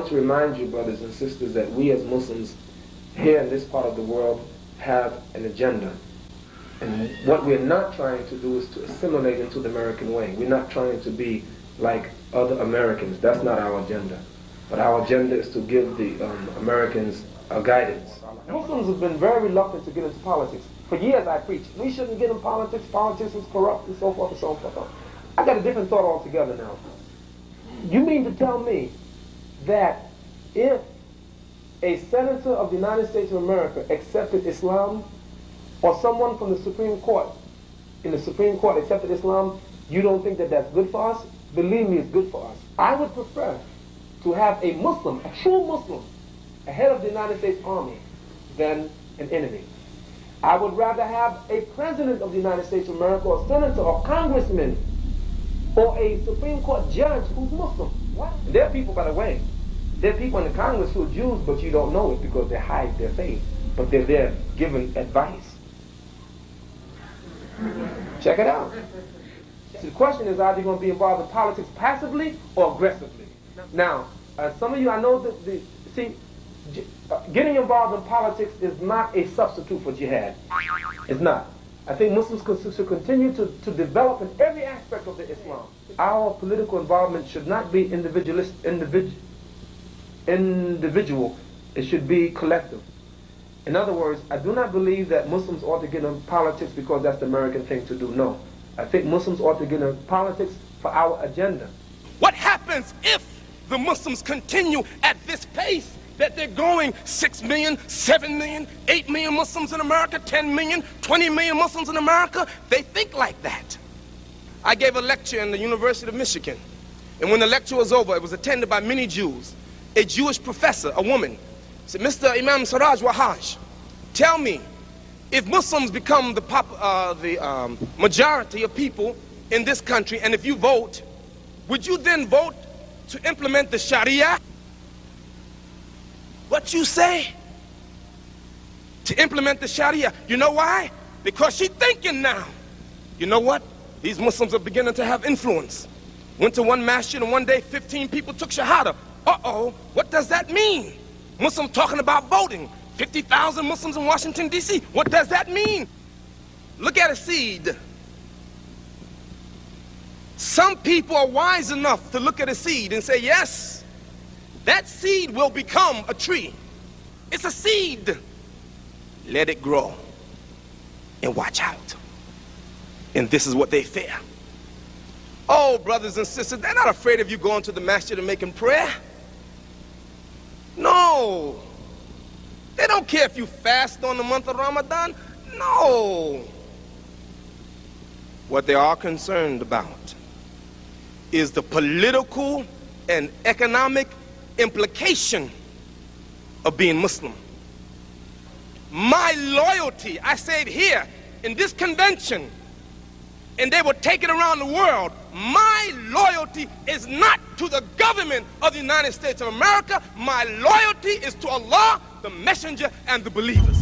want to remind you, brothers and sisters, that we as Muslims here in this part of the world have an agenda. And what we're not trying to do is to assimilate into the American way. We're not trying to be like other Americans. That's not our agenda. But our agenda is to give the Americans a guidance. Muslims have been very reluctant to get into politics. For years I preached, we shouldn't get in politics, politics is corrupt, and so forth and so forth. I got a different thought altogether now. You mean to tell me that if a senator of the United States of America accepted Islam, or someone from the Supreme Court, in the Supreme Court accepted Islam, you don't think that that's good for us? Believe me, it's good for us. I would prefer to have a Muslim, a true Muslim, a head of the United States Army than an enemy. I would rather have a president of the United States of America, or senator, or congressman, or a Supreme Court judge who's Muslim. What? And there are people, by the way, there are people in the Congress who are Jews, but you don't know it because they hide their faith. But they're there giving advice. Check it out. So the question is, are you going to be involved in politics passively or aggressively? Now, some of you, I know that getting involved in politics is not a substitute for jihad. It's not. I think Muslims should continue to develop in every aspect of the Islam. Our political involvement should not be individual. It should be collective. In other words, I do not believe that Muslims ought to get in politics because that's the American thing to do. No. I think Muslims ought to get in politics for our agenda. What happens if the Muslims continue at this pace that they're going? 6 million, 7 million, 8 million Muslims in America, 10 million, 20 million Muslims in America? They think like that. I gave a lecture in the University of Michigan, and when the lecture was over, it was attended by many Jews. A Jewish professor, a woman, said, Mr. Imam Siraj Wahaj, tell me, if Muslims become the majority of people in this country, and if you vote, would you then vote to implement the Sharia? What you say? To implement the Sharia. You know why? Because she's thinking now. You know what? These Muslims are beginning to have influence. Went to one masjid and one day 15 people took Shahada. Uh-oh, what does that mean? Muslims talking about voting. 50,000 Muslims in Washington, D.C. What does that mean? Look at a seed. Some people are wise enough to look at a seed and say, yes, that seed will become a tree. It's a seed. Let it grow and watch out. And this is what they fear. Oh, brothers and sisters, they're not afraid of you going to the masjid and making prayer. No. They don't care if you fast on the month of Ramadan. No. What they are concerned about is the political and economic implication of being Muslim. My loyalty, I say it here in this convention, and they will take it around the world. My loyalty is not to the government of the United States of America. My loyalty is to Allah, the Messenger, and the believers.